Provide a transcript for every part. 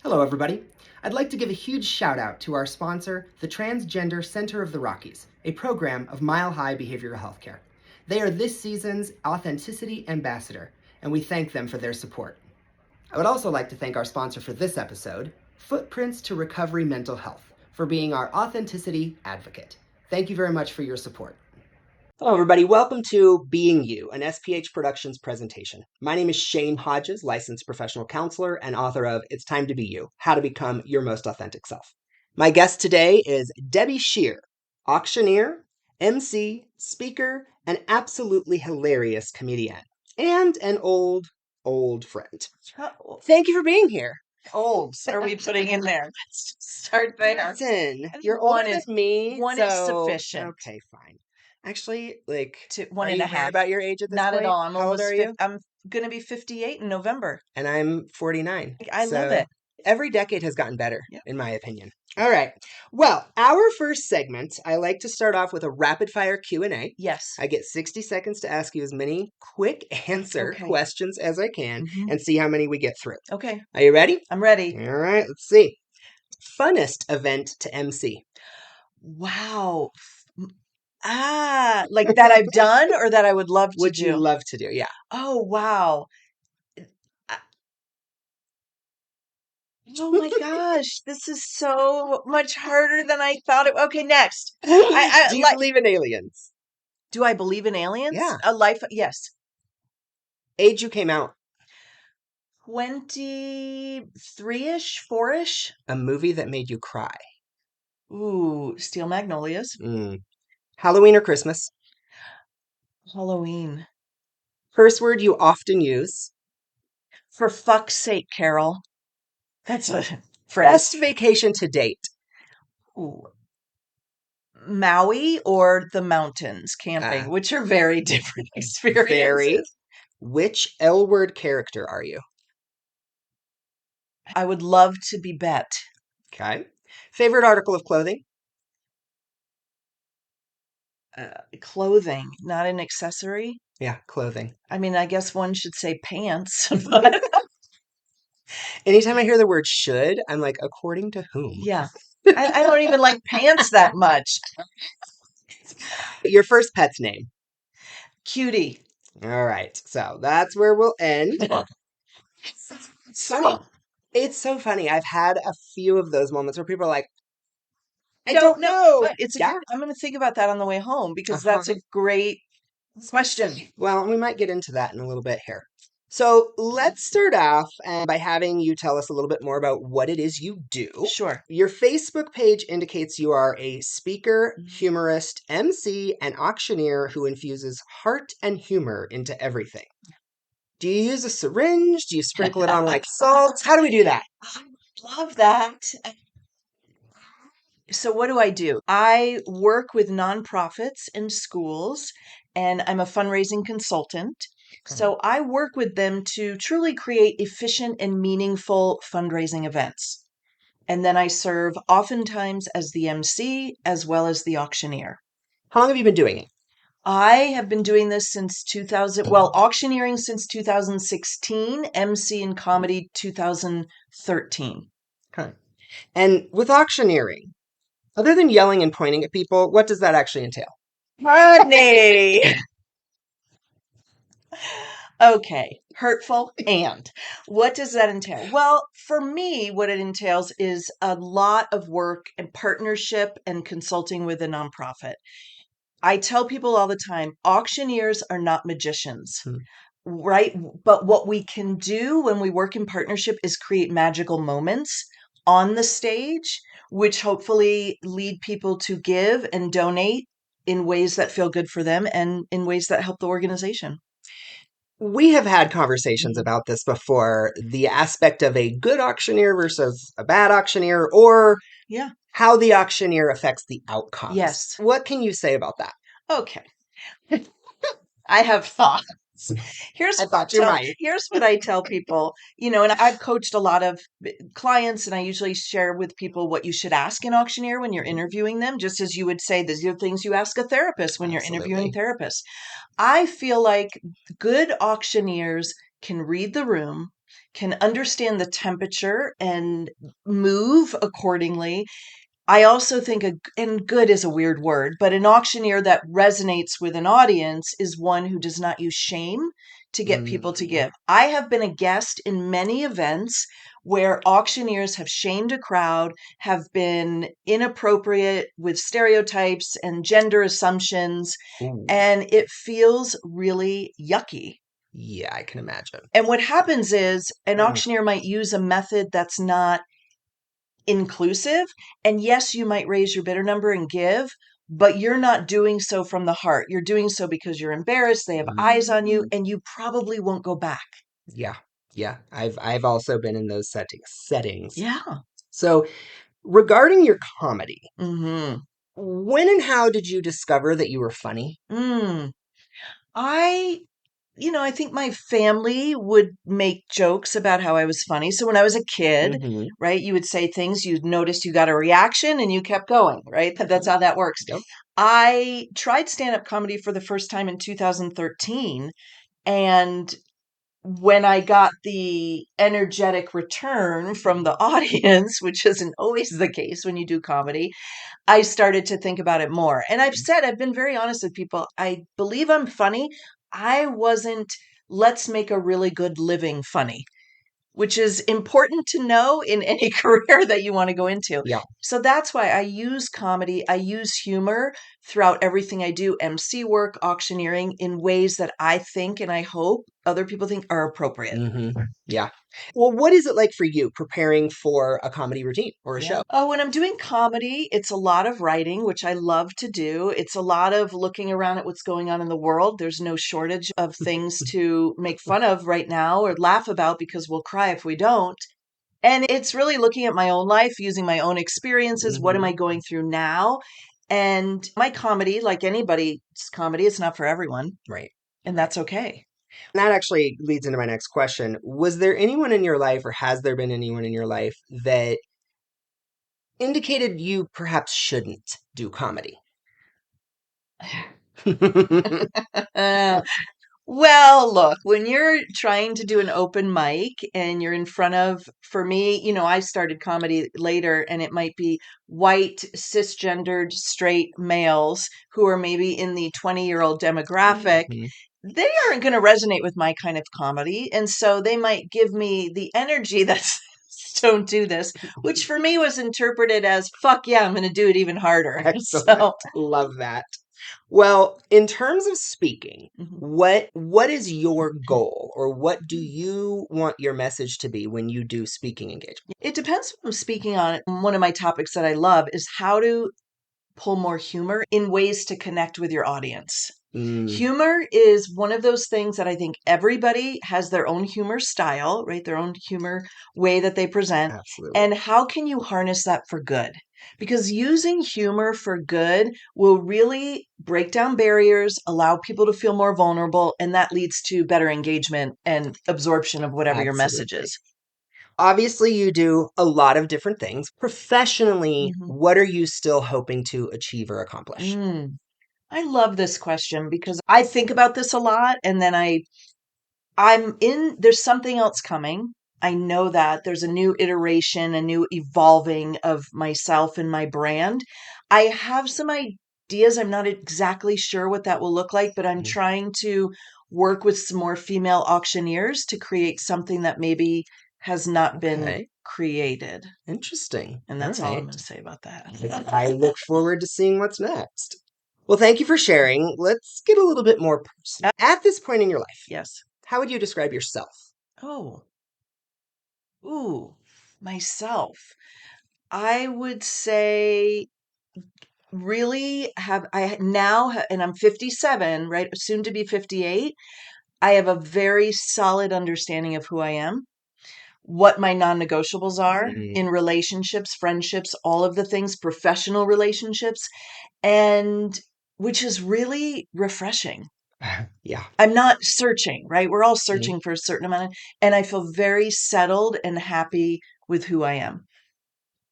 Hello, everybody. I'd like to give a huge shout out to our sponsor, the Transgender Center of the Rockies, a program of Mile High Behavioral Healthcare. They are this season's Authenticity Ambassador, and we thank them for their support. I would also like to thank our sponsor for this episode, Footprints to Recovery Mental Health, for being our authenticity advocate. Thank you very much for your support. Hello, everybody. Welcome to Being You, an SPH Productions presentation. My name is Shane Hodges, licensed professional counselor and author of It's Time to Be You, How to Become Your Most Authentic Self. My guest today is Debbie Scheer, auctioneer, Emcee, speaker, and absolutely hilarious comedian, and an old friend. Thank you for being here. Old are we putting in there? Let's start there. Listen, you're older than me. One is sufficient. Okay, fine. Actually, like, one are and you a half. about your age at this Not point? at all. How old are you? I'm going to be 58 in November. And I'm 49. I love it. Every decade has gotten better, Yep. in my opinion. All right. Well, our first segment, I like to start off with a rapid fire Q&A. Yes. I get 60 seconds to ask you as many quick answer questions as I can and see how many we get through. Okay. Are you ready? I'm ready. All right. Let's see. Funnest event to MC? Wow. Like that I've done or that I would love to do? Would you love to do? Yeah. Oh, wow. Oh my gosh, this is so much harder than I thought it. Okay, next. Do you believe in aliens? Do I believe in aliens? Yeah. A life, yes. Age you came out? 23-ish, 4-ish. A movie that made you cry? Ooh, Steel Magnolias. Halloween or Christmas? Halloween. Curse word you often use? For fuck's sake, Carol. That's a phrase. Best vacation to date? Ooh. Maui or the mountains camping, which are very different experiences. Very. Which L word character are you? I would love to be Bet. Okay. Favorite article of clothing? Clothing, not an accessory. Yeah, clothing. I mean, I guess one should say pants. But anytime I hear the word should, I'm like, according to whom? Yeah. I don't even like pants that much. Your first pet's name? Cutie. All right. So that's where we'll end. It's so funny. I've had a few of those moments where people are like, I don't know. I'm going to think about that on the way home because that's a great question. Well, we might get into that in a little bit here. So let's start off by having you tell us a little bit more about what it is you do. Sure. Your Facebook page indicates you are a speaker, humorist, MC, and auctioneer who infuses heart and humor into everything. Do you use a syringe? Do you sprinkle it on like salt? How do we do that? I love that. So what do? I work with nonprofits and schools, and I'm a fundraising consultant. So I work with them to truly create efficient and meaningful fundraising events. And then I serve oftentimes as the MC as well as the auctioneer. How long have you been doing it? I have been doing this since 2000, auctioneering since 2016, MC and comedy 2013. Okay. And with auctioneering, other than yelling and pointing at people, what does that actually entail? Honey! Okay, hurtful. And what does that entail? Well, for me, what it entails is a lot of work and partnership and consulting with a nonprofit. I tell people all the time, auctioneers are not magicians, right? But what we can do when we work in partnership is create magical moments on the stage, which hopefully lead people to give and donate in ways that feel good for them and in ways that help the organization. We have had conversations about this before, the aspect of a good auctioneer versus a bad auctioneer, or how the auctioneer affects the outcomes. Yes. What can you say about that? Okay. I have thoughts. Here's what I tell people, and I've coached a lot of clients, and I usually share with people what you should ask an auctioneer when you're interviewing them, just as you would say these are things you ask a therapist when you're interviewing therapists. I feel like good auctioneers can read the room, can understand the temperature and move accordingly. I also think, and good is a weird word, but an auctioneer that resonates with an audience is one who does not use shame to get people to give. I have been a guest in many events where auctioneers have shamed a crowd, have been inappropriate with stereotypes and gender assumptions, Ooh. and it feels really yucky. Yeah, I can imagine. And what happens is an auctioneer might use a method that's not inclusive. And yes, you might raise your bidder number and give, but you're not doing so from the heart. You're doing so because you're embarrassed. They have eyes on you, and you probably won't go back. Yeah, yeah. I've also been in those settings. Yeah. So, regarding your comedy, Mm-hmm. when and how did you discover that you were funny? I I think my family would make jokes about how I was funny. So when I was a kid, Mm-hmm. right, you would say things, you noticed you got a reaction and you kept going, right? That's how that works. Yep. I tried stand-up comedy for the first time in 2013. And when I got the energetic return from the audience, which isn't always the case when you do comedy, I started to think about it more. And I've been very honest with people. I believe I'm funny. I wasn't, let's make a really good living funny, which is important to know in any career that you want to go into. Yeah. So that's why I use comedy, I use humor throughout everything I do, MC work, auctioneering, in ways that I think and I hope other people think are appropriate. Mm-hmm. Yeah. Well, what is it like for you preparing for a comedy routine or a show? Oh, when I'm doing comedy, it's a lot of writing, which I love to do. It's a lot of looking around at what's going on in the world. There's no shortage of things to make fun of right now or laugh about because we'll cry if we don't. And it's really looking at my own life, using my own experiences. What am I Mm-hmm. going through now? And my comedy, like anybody's comedy, it's not for everyone, Right. and that's okay. That actually leads into my next question. Was there anyone in your life, or has there been anyone in your life that indicated you perhaps shouldn't do comedy? Well, look, when you're trying to do an open mic and you're in front of, for me, I started comedy later and it might be white, cisgendered, straight males who are maybe in the 20-year-old demographic. Mhm. They aren't going to resonate with my kind of comedy. And so they might give me the energy that's don't do this, which for me was interpreted as fuck yeah, I'm going to do it even harder. Excellent. So, Love that. Well, in terms of speaking, mhm. what is your goal, or what do you want your message to be when you do speaking engagement? It depends what I'm speaking on. One of my topics that I love is how to pull more humor in ways to connect with your audience. Mm, Humor is one of those things that I think everybody has their own humor style, right? Their own humor way that they present. absolutely. And how can you harness that for good? Because using humor for good will really break down barriers, allow people to feel more vulnerable, and that leads to better engagement and absorption of whatever your message Absolutely. is. Obviously, you do a lot of different things. Professionally, Mhm. what are you still hoping to achieve or accomplish? Mm. I love this question because I think about this a lot and then there's something else coming. I know that there's a new iteration, a new evolving of myself and my brand. I have some ideas. I'm not exactly sure what that will look like, but I'm Mm, trying to work with some more female auctioneers to create something that maybe has not been okay, created. interesting. And All that's all I'm right. going to say about that. I look forward to seeing what's next. Well, thank you for sharing. Let's get a little bit more personal. At this point in your life, Yes. how would you describe yourself? Oh, ooh, myself. I would say really have I now and I'm 57, right? Soon to be 58. I have a very solid understanding of who I am, what my non-negotiables are Mm, in relationships, friendships, all of the things, professional relationships, and which is really refreshing. yeah. I'm not searching, right? We're all Mm. searching for a certain amount and I feel very settled and happy with who I am.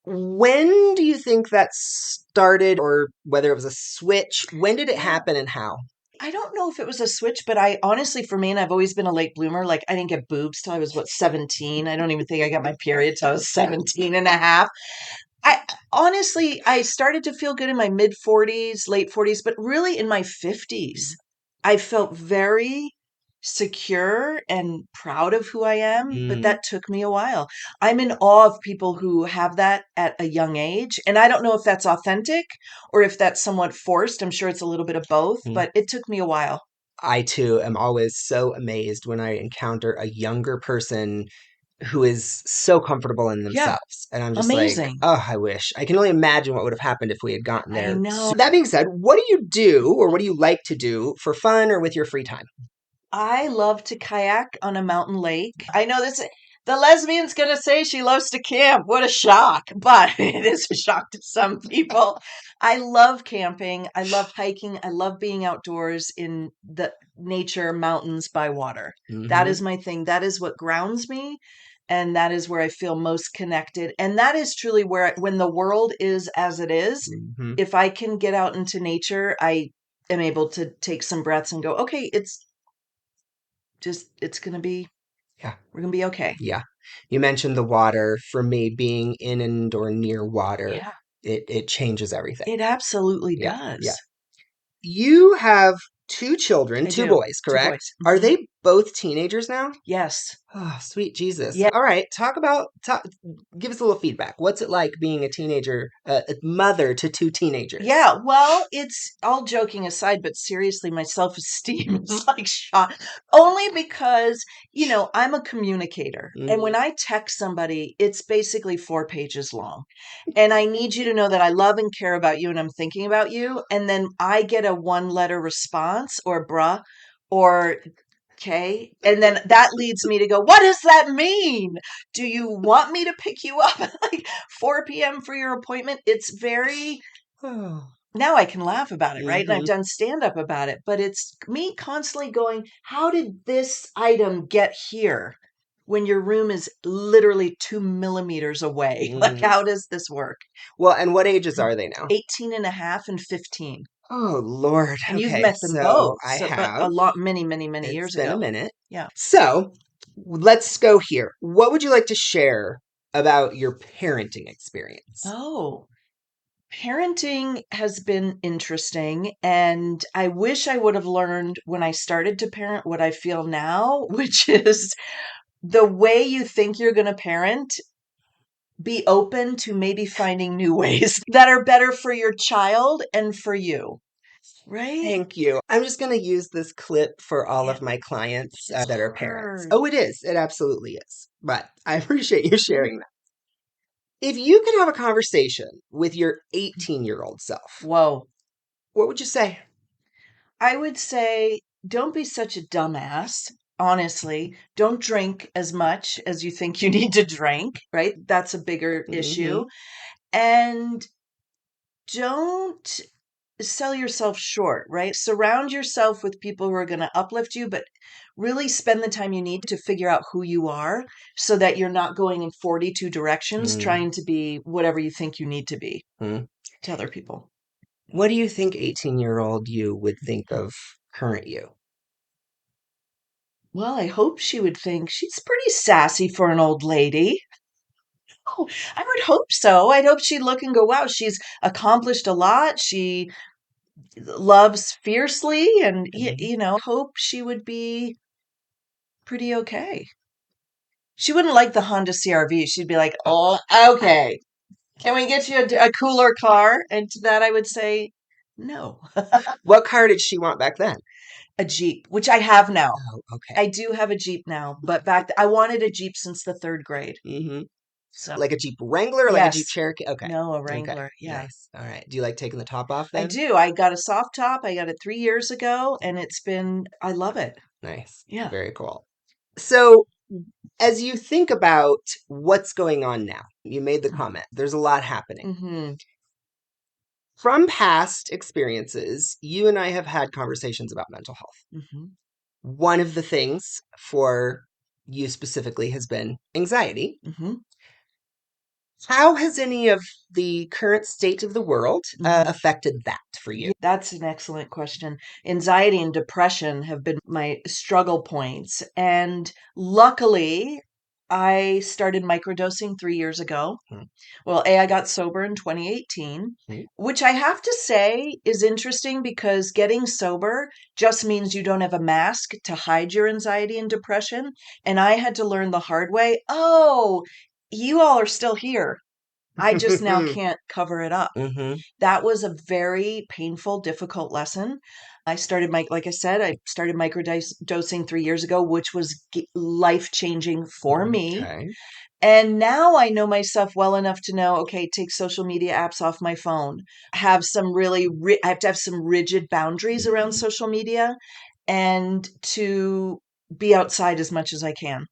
When do you think that started, or whether it was a switch? When did it Yeah. happen and how? I don't know if it was a switch, but I honestly, for me, and I've always been a late bloomer, like I didn't get boobs till I was, what, 17. I don't even think I got my period till I was 17 and a half. I honestly, I started to feel good in my mid 40s, late 40s, but really in my 50s. I felt very secure and proud of who I am, but that took me a while. I'm in awe of people who have that at a young age. And I don't know if that's authentic or if that's somewhat forced. I'm sure it's a little bit of both, but it took me a while. I too am always so amazed when I encounter a younger person who is so comfortable in Yeah, themselves. And I'm just like, amazing. oh, I wish. I can only imagine what would have happened if we had gotten I there. know. That being said, what do you do or what do you like to do for fun or with your free time? I love to kayak on a mountain lake. I know this, the lesbian's going to say she loves to camp. What a shock. But it is a shock to some people. I love camping. I love hiking. I love being outdoors in the nature, mountains by water. That is my thing. That is what grounds me. And that is where I feel most connected. And that is truly where, when the world is as it is, if I can get out into nature, I am able to take some breaths and go, okay, it's gonna be, Yeah. we're gonna be okay. Yeah. You mentioned the water. For me, being in and or near water, Yeah, it changes everything. it absolutely Yeah. does. Yeah. You have two children, I two do. boys, Two correct? boys. Are they both teenagers now? Yes. Oh, sweet Jesus. Yeah. All right. Give us a little feedback. What's it like being a teenager, a mother to two teenagers? Yeah, well, it's all joking aside, but seriously, my self-esteem is like shot only because, I'm a communicator. And when I text somebody, it's basically 4 pages long. And I need you to know that I love and care about you and I'm thinking about you. And then I get a one-letter response or bruh or okay. And then that leads me to go, what does that mean? Do you want me to pick you up at like 4 p.m. for your appointment? It's very, Oh. now I can laugh about it, right? And I've Mm-hmm. done stand up about it, but it's me constantly going, how did this item get here when your room is literally 2 millimeters away? Like, Mm-hmm. how does this work? Well, and what ages are they now? 18 and a half and 15. Oh, Lord. And you've Okay. met them So both. I So, but a have. lot, many, many, many It's years been a ago. minute. Yeah. So let's go here. What would you like to share about your parenting experience? Oh, parenting has been interesting. And I wish I would have learned when I started to parent what I feel now, which is the way you think you're going to parent, be open to maybe finding new ways that are better for your child and for you. Right? Thank you. I'm just going to use this clip for all Yeah. of my clients It's that are parents. hard. Oh, it is. It absolutely is. But I appreciate you sharing that. If you could have a conversation with your 18-year-old self, Whoa. what would you say? I would say don't be such a dumbass. Honestly, don't drink as much as you think you need to drink, right? That's a bigger Mm-hmm. issue. And don't sell yourself short, right? Surround yourself with people who are going to uplift you, but really spend the time you need to figure out who you are so that you're not going in 42 directions trying to be whatever you think you need to be Mm-hmm. to other people. What do you think 18-year-old you would think of current you? Well, I hope she would think she's pretty sassy for an old lady. Oh, I would hope so. I'd hope she'd look and go, wow, she's accomplished a lot. She loves fiercely and, Mhm. hope she would be pretty okay. She wouldn't like the Honda CRV. She'd be like, oh, okay. Can we get you a cooler car? And to that, I would say, no. What car did she want back then? A Jeep, which I have now. Oh, okay. I do have a Jeep now, but I wanted a Jeep since the third grade. Mm-hmm. So, Like a Jeep Wrangler or like a Jeep yes. Cherokee? Okay. No, a Okay. Wrangler. Yeah. Nice. All right. Do you like taking the top off I then? do. I got a soft top. I got it 3 years ago, and I love it. Nice. Yeah. Very cool. So, as you think about what's going on now, you made the comment, there's a lot happening. Mm-hmm. From past experiences, you and I have had conversations about mental health. Mm-hmm. One of the things for you specifically has been anxiety. Mm-hmm. How has any of the current state of the world affected that for you? That's an excellent question. Anxiety and depression have been my struggle points. And luckily, I started microdosing 3 years ago. Well, I got sober in 2018, which I have to say is interesting because getting sober just means you don't have a mask to hide your anxiety and depression. And I had to learn the hard way. Oh, you all are still here. I just now can't cover it up. That was a very painful, difficult lesson. Like I said, I started microdosing 3 years ago, which was life changing for me. Okay. And now I know myself well enough to know, okay, take social media apps off my phone. Have some I have to have some rigid boundaries around social media and to be outside as much as I can.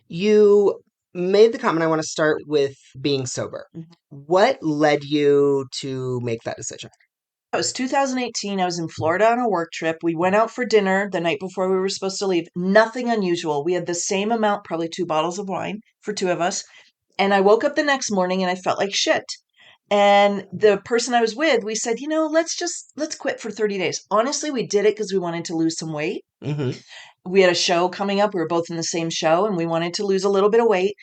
You made the comment, I want to start with being sober. What led you to make that decision? It was 2018. I was in Florida on a work trip. We went out for dinner the night before we were supposed to leave. Nothing unusual. We had the same amount, probably 2 bottles of wine for two of us. And I woke up the next morning and I felt like shit. And the person I was with, we said, let's quit for 30 days. Honestly, we did it because we wanted to lose some weight. We had a show coming up. We were both in the same show and we wanted to lose a little bit of weight.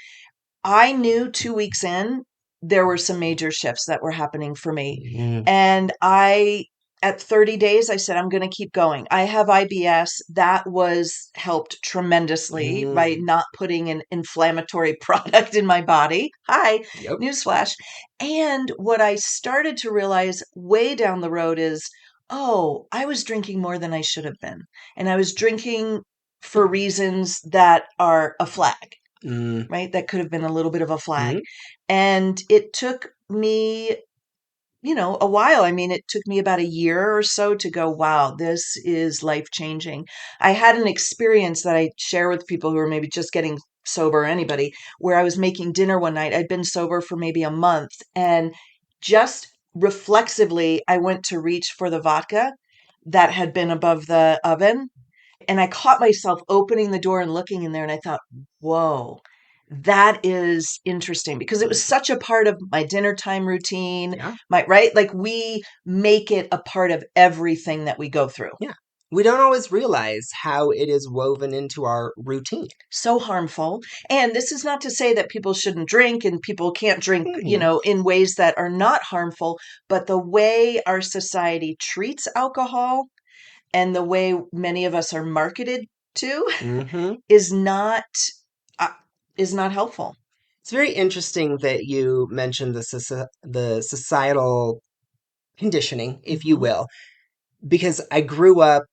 I knew 2 weeks in, there were some major shifts that were happening for me. And at 30 days, I said, I'm going to keep going. I have IBS. That was helped tremendously by not putting an inflammatory product in my body. Hi, newsflash. And what I started to realize way down the road is, oh, I was drinking more than I should have been. And I was drinking for reasons that are a flag. Right? That could have been a little bit of a flag. And it took me, a while. I mean, it took me about a year or so to go, wow, this is life changing. I had an experience that I share with people who are maybe just getting sober, anybody, where I was making dinner one night. I'd been sober for maybe a month and just reflexively, I went to reach for the vodka that had been above the oven. And I caught myself opening the door and looking in there, and I thought, whoa, that is interesting because it was such a part of my dinner time routine. Right? Like we make it a part of everything that we go through. Yeah. We don't always realize how it is woven into our routine. So harmful. And this is not to say that people shouldn't drink and people can't drink, in ways that are not harmful, but the way our society treats alcohol and the way many of us are marketed to is not helpful. It's very interesting that you mentioned the societal conditioning, if you will, because I grew up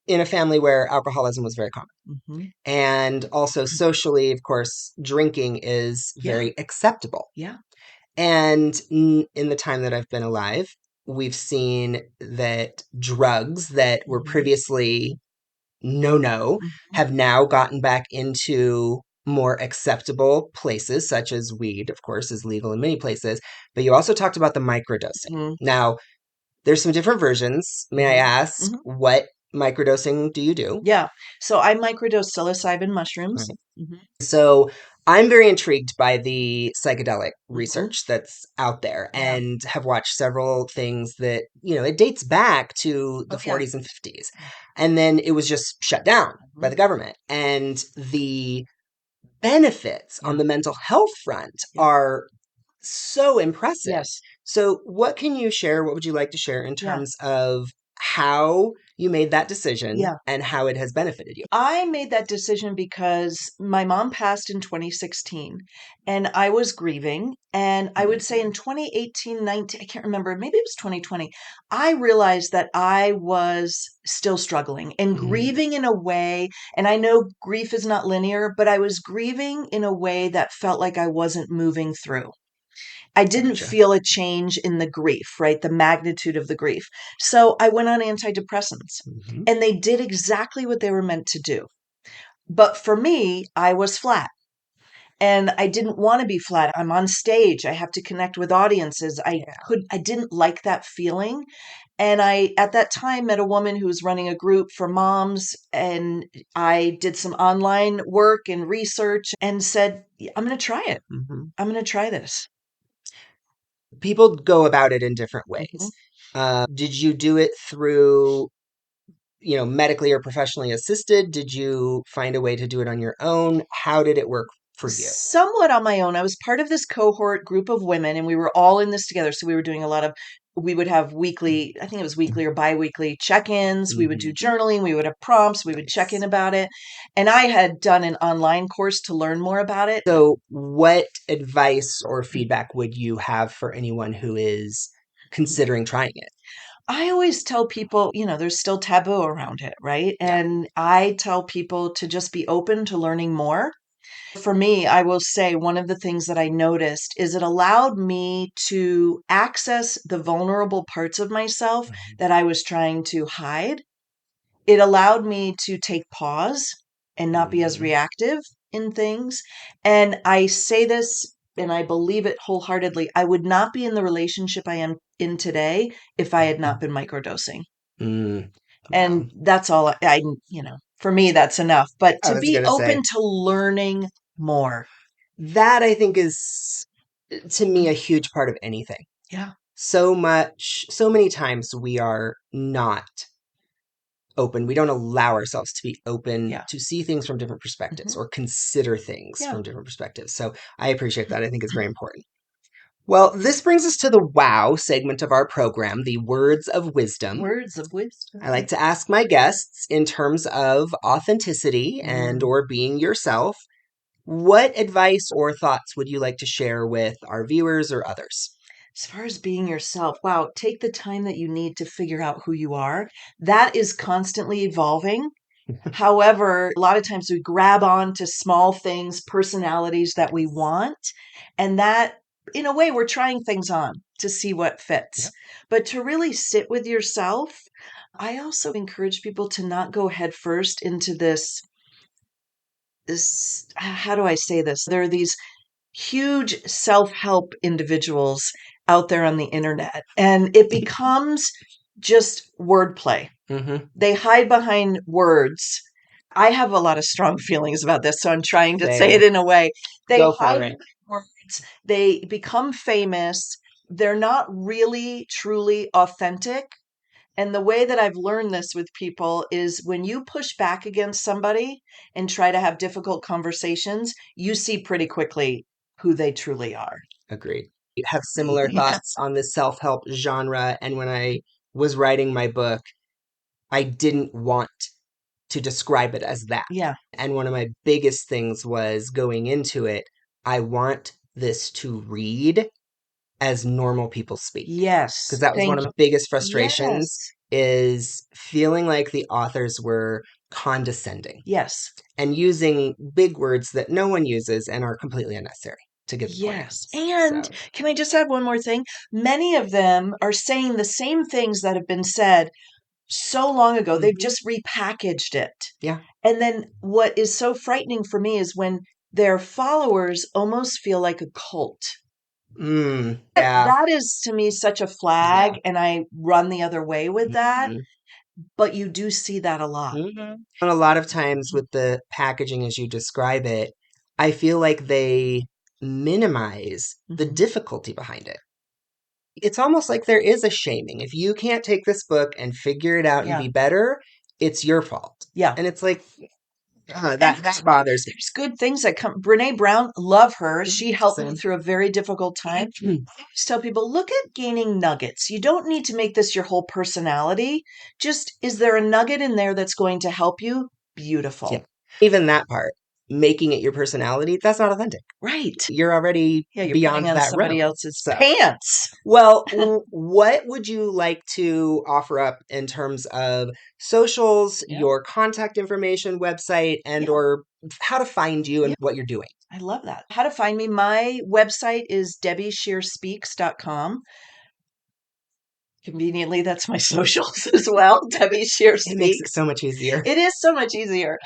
in a family where alcoholism was very common. And also socially, of course, drinking is very acceptable. And in the time that I've been alive, we've seen that drugs that were previously no have now gotten back into more acceptable places, such as weed, of course, is legal in many places. But you also talked about the microdosing. Now, there's some different versions. May I ask, what microdosing do you do? Yeah. So I microdose psilocybin mushrooms. So I'm very intrigued by the psychedelic research that's out there and have watched several things that, it dates back to the 40s and 50s. And then it was just shut down by the government. And the benefits on the mental health front are so impressive. Yes. So what can you share? What would you like to share in terms of how you made that decision and how it has benefited you? I made that decision because my mom passed in 2016 and I was grieving. And I would say in 2018, 19, I can't remember, maybe it was 2020, I realized that I was still struggling and grieving in a way. And I know grief is not linear, but I was grieving in a way that felt like I wasn't moving through. I didn't feel a change in the grief, right? The magnitude of the grief. So I went on antidepressants and they did exactly what they were meant to do. But for me, I was flat and I didn't want to be flat. I'm on stage. I have to connect with audiences. I didn't like that feeling. And I, at that time, met a woman who was running a group for moms. And I did some online work and research and said, I'm going to try it. I'm going to try this. People go about it in different ways. Did you do it through, medically or professionally assisted? Did you find a way to do it on your own? How did it work for you? Somewhat on my own. I was part of this cohort group of women, and we were all in this together. So we were doing we would have weekly, I think it was weekly or bi-weekly check-ins. We would do journaling. We would have prompts. We would check in about it. And I had done an online course to learn more about it. So what advice or feedback would you have for anyone who is considering trying it? I always tell people, there's still taboo around it, right? And I tell people to just be open to learning more. For me, I will say one of the things that I noticed is it allowed me to access the vulnerable parts of myself that I was trying to hide. It allowed me to take pause and not be as reactive in things. And I say this and I believe it wholeheartedly. I would not be in the relationship I am in today if I had not been microdosing. And that's all for me, that's enough. But to be open to learning more. That I think is, to me, a huge part of anything. Yeah. So many times we are not open. We don't allow ourselves to be open to see things from different perspectives or consider things from different perspectives. So I appreciate that. I think it's very important. Well, this brings us to the WOW segment of our program, the Words of Wisdom. Words of wisdom. I like to ask my guests, in terms of authenticity and or being yourself, what advice or thoughts would you like to share with our viewers or others? As far as being yourself, wow, take the time that you need to figure out who you are. That is constantly evolving. However, a lot of times we grab on to small things, personalities that we want, and that, in a way, we're trying things on to see what fits. But to really sit with yourself, I also encourage people to not go headfirst into this, how do I say this? There are these huge self-help individuals out there on the internet, and it becomes just wordplay. They hide behind words. I have a lot of strong feelings about this, so I'm trying to say it in a way. They hide behind words. They become famous. They're not really truly authentic. And the way that I've learned this with people is when you push back against somebody and try to have difficult conversations, you see pretty quickly who they truly are. Agreed. You have similar thoughts on the self-help genre. And when I was writing my book, I didn't want to describe it as that. Yeah. And one of my biggest things was going into it, I want this to read as normal people speak. Yes. Because that was one of my biggest frustrations, is feeling like the authors were condescending. Yes. And using big words that no one uses and are completely unnecessary to get the point. Yes. And can I just add one more thing? Many of them are saying the same things that have been said so long ago. They've just repackaged it. Yeah. And then what is so frightening for me is when their followers almost feel like a cult. That is, to me, such a flag, and I run the other way with that. But you do see that a lot. And a lot of times with the packaging as you describe it, I feel like they minimize the difficulty behind it. It's almost like there is a shaming. If you can't take this book and figure it out and be better, it's your fault. Yeah. And it's like, that bothers me. There's good things that come. Brene Brown, love her. She helped me through a very difficult time. I always tell people, look at gaining nuggets. You don't need to make this your whole personality. Just, is there a nugget in there that's going to help you? Beautiful. Yeah. Even that part, making it your personality, that's not authentic. Right. You're already beyond on that somebody realm. else's pants. Well, what would you like to offer up in terms of socials, your contact information, website, and or how to find you and what you're doing? I love that. How to find me. My website is debbiescheerspeaks.com. Conveniently, that's my socials as well. Debbie Scheer Speaks. It makes it so much easier. It is so much easier.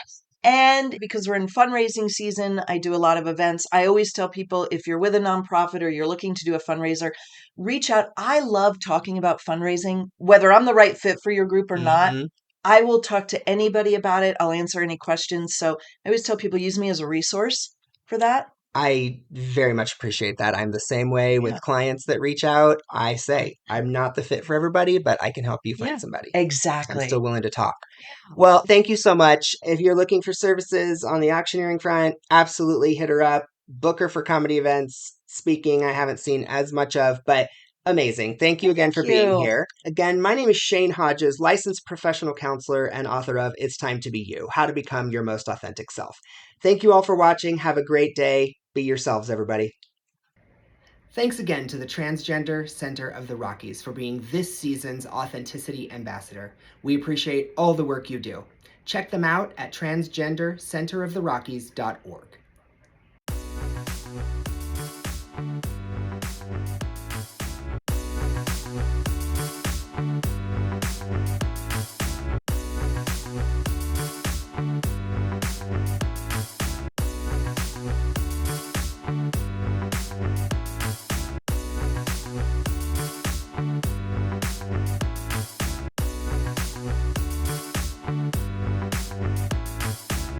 And because we're in fundraising season, I do a lot of events. I always tell people, if you're with a nonprofit or you're looking to do a fundraiser, reach out. I love talking about fundraising, whether I'm the right fit for your group or not. I will talk to anybody about it. I'll answer any questions. So I always tell people, use me as a resource for that. I very much appreciate that. I'm the same way Yeah. with clients that reach out. I say, I'm not the fit for everybody, but I can help you find Yeah. somebody. I'm Exactly. still willing to talk. Well, thank you so much. If you're looking for services on the auctioneering front, absolutely hit her up. Book her for comedy events. Speaking, I haven't seen as much of, but amazing. Thank you again Thank for being you. here. Again, my name is Shane Hodges, licensed professional counselor and author of It's Time to Be You, How to Become Your Most Authentic Self. Thank you all for watching. Have a great day. Be yourselves, everybody. Thanks again to the Transgender Center of the Rockies for being this season's Authenticity Ambassador. We appreciate all the work you do. Check them out at transgendercenteroftherockies.org.